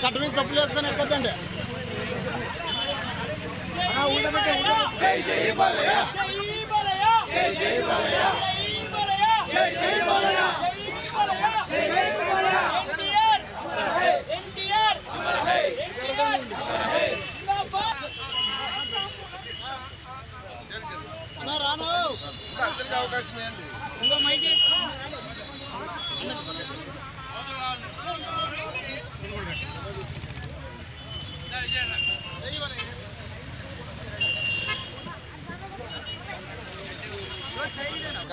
కట్ట మీద తప్పులు వేసుకొని ఎక్కొద్దండి. రాను అందరికీ అవకాశం ఏంటి?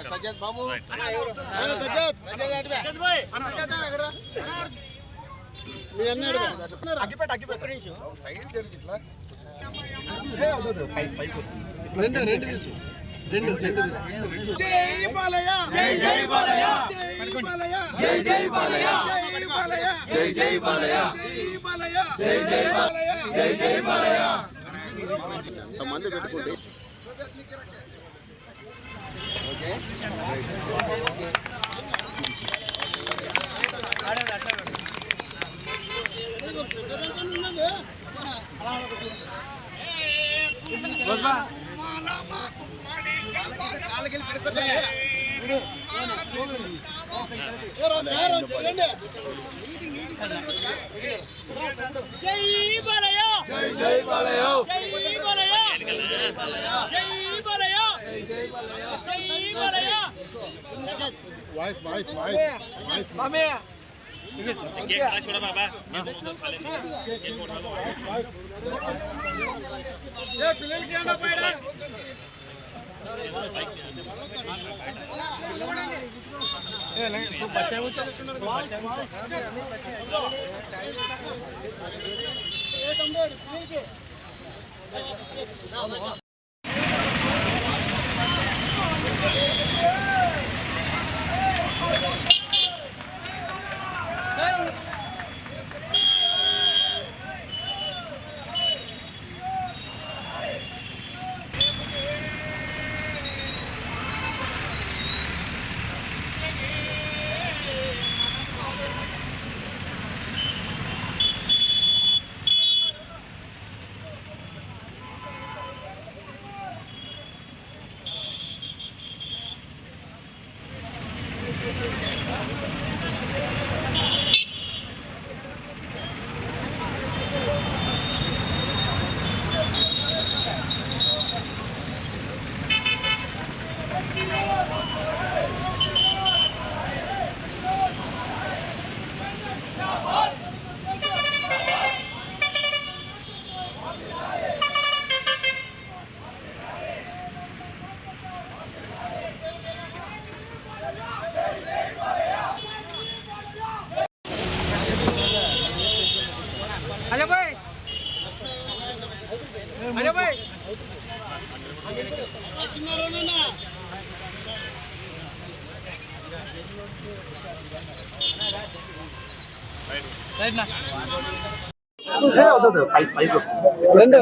సజ్జత్ బాబు మీ అన్నాడు సైడ్ జరిగి ఇట్లా రెండు రెండు తెచ్చు రెండు జై బాలయ్య జై జై బాలయ్య జై బాలయ్య జై జై బాలయ్య జై బాలయ్య జై జై బాలయ్య జై బాలయ్య జై జై బాలయ్య జై జై బాలయ్య సంబంధ పెట్టుకోండి. ఓకే వాయిస్ వాయిస్ వాయిస్ మామే छोड़ा बाबा ये पिलन के आना पड़ा ए नहीं तो बच्चा वो चल ए तुम के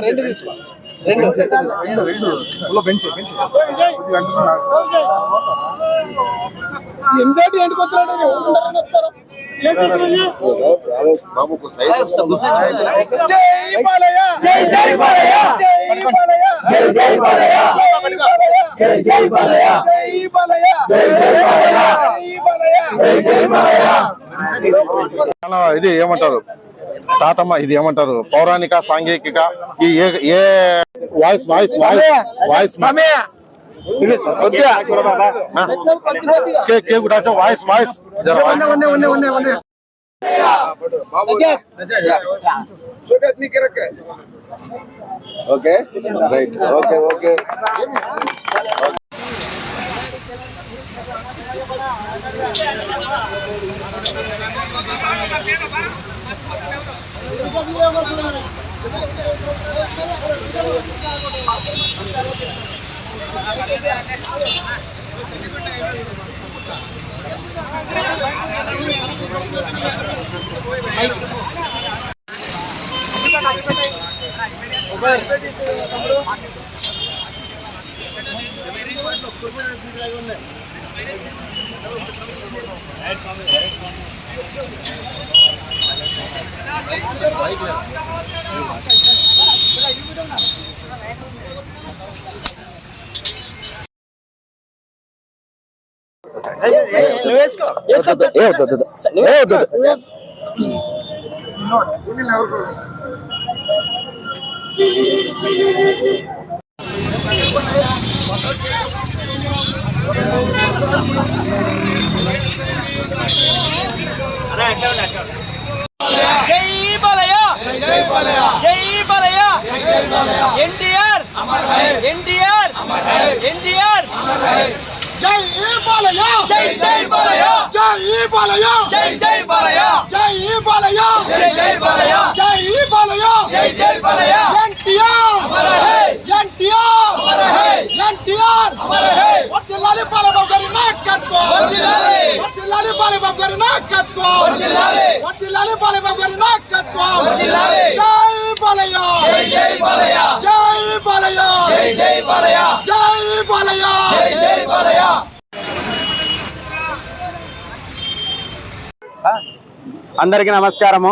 రెండు తీసుకో ఎంతటి ఎండుకొస్తున్నాడు ఇది ఏమంటారు తాతమ్మ, ఇది ఏమంటారు పౌరాణిక సాంఘిక ఈ ఏ voice voice voice voice voice voice okay right okay okay NTR NTR NTR జై బాలయ్య జై జై బాలయ్య జై బాలయ్య జై జై బాలయ్య జై బాలయ్య జై జై బాలయ్య జై బాలయ్య జై జై బాలయ్య ఎన్టీఆర్ అమర హై ఎన్టీఆర్ అమర హై ఎన్టీఆర్ అమర హై వర్ధిల్లాలి బాలబాబు గారి నాయకత్వం వర్ధిల్లాలి వర్ధిల్లాలి బాలబాబు గారి నాయకత్వం వర్ధిల్లాలి వర్ధిల్లాలి బాలబాబు గారి నాయకత్వం వర్ధిల్లాలి జై బాలయ్య జై జై బాలయ్య జై బాలయ్య జై జై బాలయ్య జై బాలయ్య జై జై బాలయ్య అందరికీ నమస్కారము.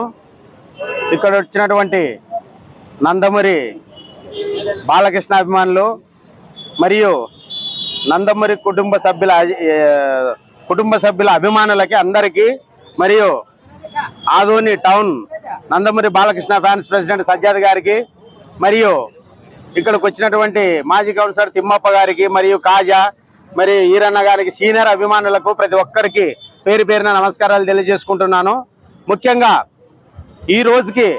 ఇక్కడ వచ్చినటువంటి నందమూరి బాలకృష్ణ అభిమానులు మరియు నందమూరి కుటుంబ సభ్యుల అభిమానులకి అందరికీ మరియు Adoni town Nandamuri Balakrishna fans president Sajjad గారికి మరియు ఇక్కడికి వచ్చినటువంటి మాజీ కౌన్సిలర్ తిమ్మప్ప గారికి మరియు కాజా మరి ఈరన్న గారికి సీనియర్ అభిమానులకు ప్రతి ఒక్కరికి పేరు పేరున నమస్కారాలు తెలియజేసుకుంటున్నాను. ముఖ్యంగా ఈ రోజుకి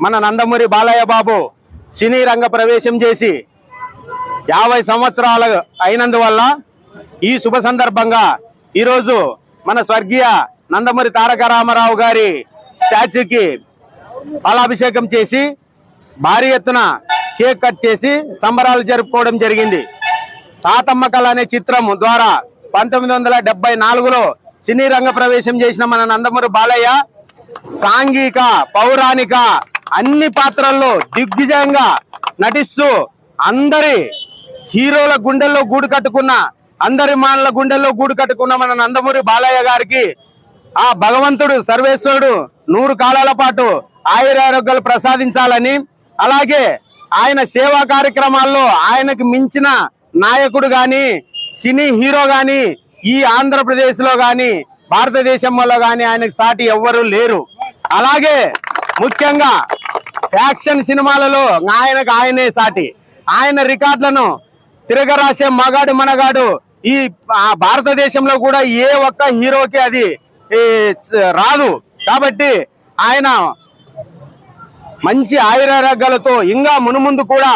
మన నందమూరి బాలయ్య బాబు సినీ రంగ ప్రవేశం చేసి 50 సంవత్సరాలు అయినందువల్ల ఈ శుభ సందర్భంగా ఈరోజు మన స్వర్గీయ నందమూరి తారక రామారావు గారి స్టాచ్యూకి పాలాభిషేకం చేసి భారీ ఎత్తున కేక్ కట్ చేసి సంబరాలు జరుపుకోవడం జరిగింది. తాతమ్మ కళ అనే చిత్రం ద్వారా 1974లో సినీ రంగ ప్రవేశం చేసిన మన నందమూరి బాలయ్య సాంఘిక పౌరాణిక అన్ని పాత్రల్లో దిగ్విజయంగా నటిస్తూ అందరి హీరోల గుండెల్లో గూడు కట్టుకున్న అందరి మానల గుండెల్లో గూడు కట్టుకున్న మన నందమూరి బాలయ్య గారికి ఆ భగవంతుడు సర్వేశ్వరుడు 100 కాలాల పాటు ఆయురారోగ్యాలు ప్రసాదించాలని, అలాగే ఆయన సేవా కార్యక్రమాల్లో ఆయనకు మించిన నాయకుడు గాని సినీ హీరో గాని ఈ ఆంధ్రప్రదేశ్ లో గాని భారతదేశంలో గాని ఆయనకు సాటి ఎవ్వరూ లేరు. అలాగే ముఖ్యంగా యాక్షన్ సినిమాలలో ఆయనకు ఆయనే సాటి. ఆయన రికార్డులను తిరగరాసే మగాడు మనగాడు ఈ భారతదేశంలో కూడా ఏ ఒక్క హీరోకి అది రాదు. కాబట్టి ఆయన మంచి ఆయురారోగ్యాలతో ఇంకా మునుముందు కూడా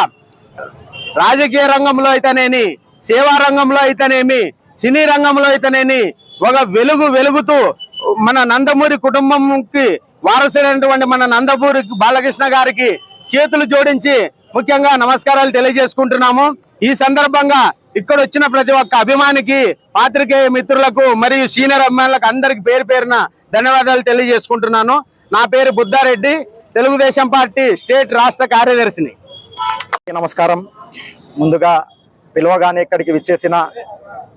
రాజకీయ రంగంలో అయితేనేమి, సేవా రంగంలో అయితేనేమి, సినీ రంగంలో అయితేనేమి ఒక వెలుగుతూ మన నందమూరి కుటుంబంకి వారసుడైనటువంటి మన నందమూరి బాలకృష్ణ గారికి చేతులు జోడించి ముఖ్యంగా నమస్కారాలు తెలియజేసుకుంటున్నాము. ఈ సందర్భంగా ఇక్కడ వచ్చిన ప్రతి ఒక్క అభిమానికి, పాత్రికేయ మిత్రులకు మరియు సీనియర్ అభిమానులకు అందరికి పేరు పేరున ధన్యవాదాలు తెలియజేసుకుంటున్నాను. నా పేరు బుద్ధారెడ్డి, తెలుగుదేశం పార్టీ స్టేట్ రాష్ట్ర కార్యదర్శిని. నమస్కారం. ముందుగా పిలవగానే ఇక్కడికి విచ్చేసిన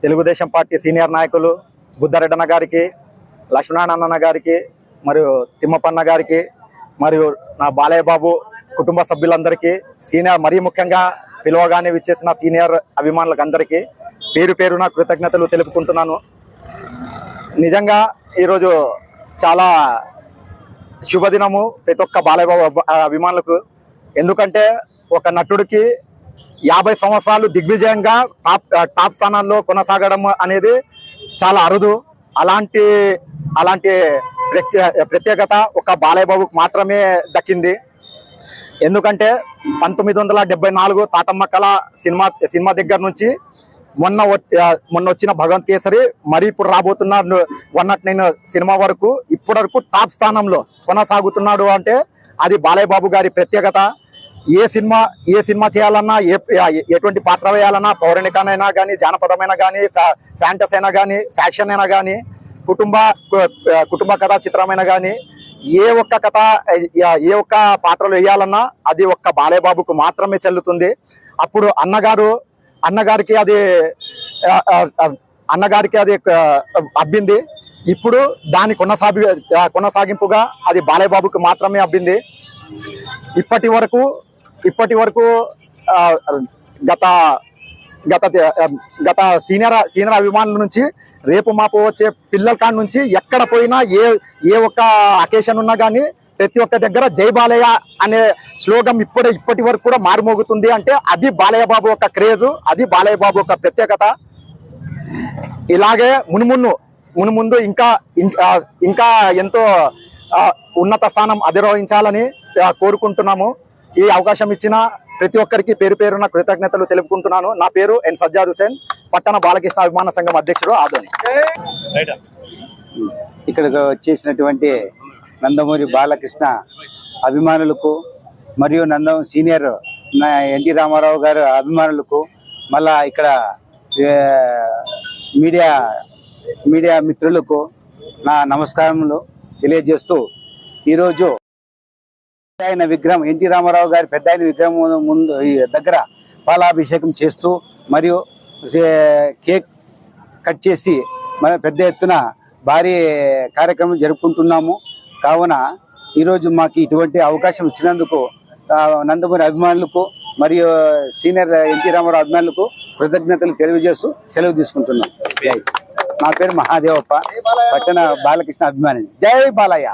తెలుగుదేశం పార్టీ సీనియర్ నాయకులు బుద్ధారెడ్డి అన్న గారికి, లక్ష్మీనారాయణ అన్న గారికి, మరియు తిమ్మపన్న గారికి, మరియు నా బాలయ్య బాబు కుటుంబ సభ్యులందరికీ, సీనియర్ మరీ ముఖ్యంగా పిలవగానే విచ్చేసిన సీనియర్ అభిమానులకు అందరికీ పేరు పేరున కృతజ్ఞతలు తెలుపుకుంటున్నాను. నిజంగా ఈరోజు చాలా శుభదినము ప్రతి ఒక్క బాలయ్య బాబు అభిమానులకు. ఎందుకంటే ఒక నటుడికి 50 సంవత్సరాలు దిగ్విజయంగా టాప్ స్థానాల్లో కొనసాగడం అనేది చాలా అరుదు. అలాంటి ప్రత్యేకత ఒక బాలయ్య బాబుకు మాత్రమే దక్కింది. ఎందుకంటే 1974 తాతమ్మ కళ సినిమా దగ్గర నుంచి మొన్న వచ్చిన భగవంత్ కేసరి, మరి ఇప్పుడు రాబోతున్న 109 సినిమా వరకు ఇప్పటి వరకు టాప్ స్థానంలో కొనసాగుతున్నాడు అంటే అది బాలయ్య బాబు గారి ప్రత్యేకత. ఏ సినిమా చేయాలన్నా, ఎటువంటి పాత్ర వేయాలన్నా, పౌరాణికనైనా కానీ, జానపదమైనా కానీ, ఫ్యాంటసీ అయినా కానీ, ఫ్యాక్షన్ అయినా కానీ, కుటుంబ కథా చిత్రమైనా కానీ, ఏ ఒక్క పాత్రలు వేయాలన్నా అది ఒక్క బాలయ్య బాబుకు మాత్రమే చెల్లుతుంది. అప్పుడు అన్నగారికి అది అబ్బింది. ఇప్పుడు దాని కొనసాగింపుగా అది బాలయ్య బాబుకు మాత్రమే అబ్బింది. ఇప్పటి వరకు గత సీనియర్ అభిమానుల నుంచి రేపు మాపు వచ్చే పిల్లల కాడ నుంచి ఎక్కడ పోయినా ఏ ఒక్క అకేషన్ ఉన్నా కానీ ప్రతి ఒక్క దగ్గర జై బాలయ్య అనే స్లోగన్ ఇప్పటి వరకు కూడా మారుమోగుతుంది. అంటే అది బాలయ్య బాబు ఒక క్రేజు, అది బాలయ్య బాబు ఒక ప్రత్యేకత. ఇలాగే మునుముందు ఇంకా ఎంతో ఉన్నత స్థానం అధిరోహించాలని కోరుకుంటున్నాము. ఈ అవకాశం ఇచ్చిన ప్రతి ఒక్కరికి పేరు పేరున కృతజ్ఞతలు తెలుపుకుంటున్నాను. నా పేరు ఎన్ సజ్జాద్ హుసేన్, పట్టణ బాలకృష్ణ అభిమాన సంఘం అధ్యక్షుడు, ఆదోని. ఇక్కడికి వచ్చేసినటువంటి నందమూరి బాలకృష్ణ అభిమానులకు మరియు సీనియర్ ఎన్టీ రామారావు గారు అభిమానులకు, మళ్ళా ఇక్కడ మీడియా మిత్రులకు నా నమస్కారములు తెలియజేస్తూ, ఈరోజు ఆయన విగ్రహం, ఎన్టీ రామారావు గారి పెద్ద ఆయన విగ్రహం ముందు దగ్గర పాలాభిషేకం చేస్తూ మరియు కేక్ కట్ చేసి పెద్ద ఎత్తున భారీ కార్యక్రమం జరుపుకుంటున్నాము. కావున ఈరోజు మాకు ఇటువంటి అవకాశం ఇచ్చినందుకు నందమూరి అభిమానులకు మరియు సీనియర్ ఎన్టీ రామారావు అభిమానులకు కృతజ్ఞతలు తెలియజేస్తూ సెలవు తీసుకుంటున్నాం. నా పేరు మహాదేవప్ప, పట్టణ బాలకృష్ణ అభిమాని. జై బాలయ్య.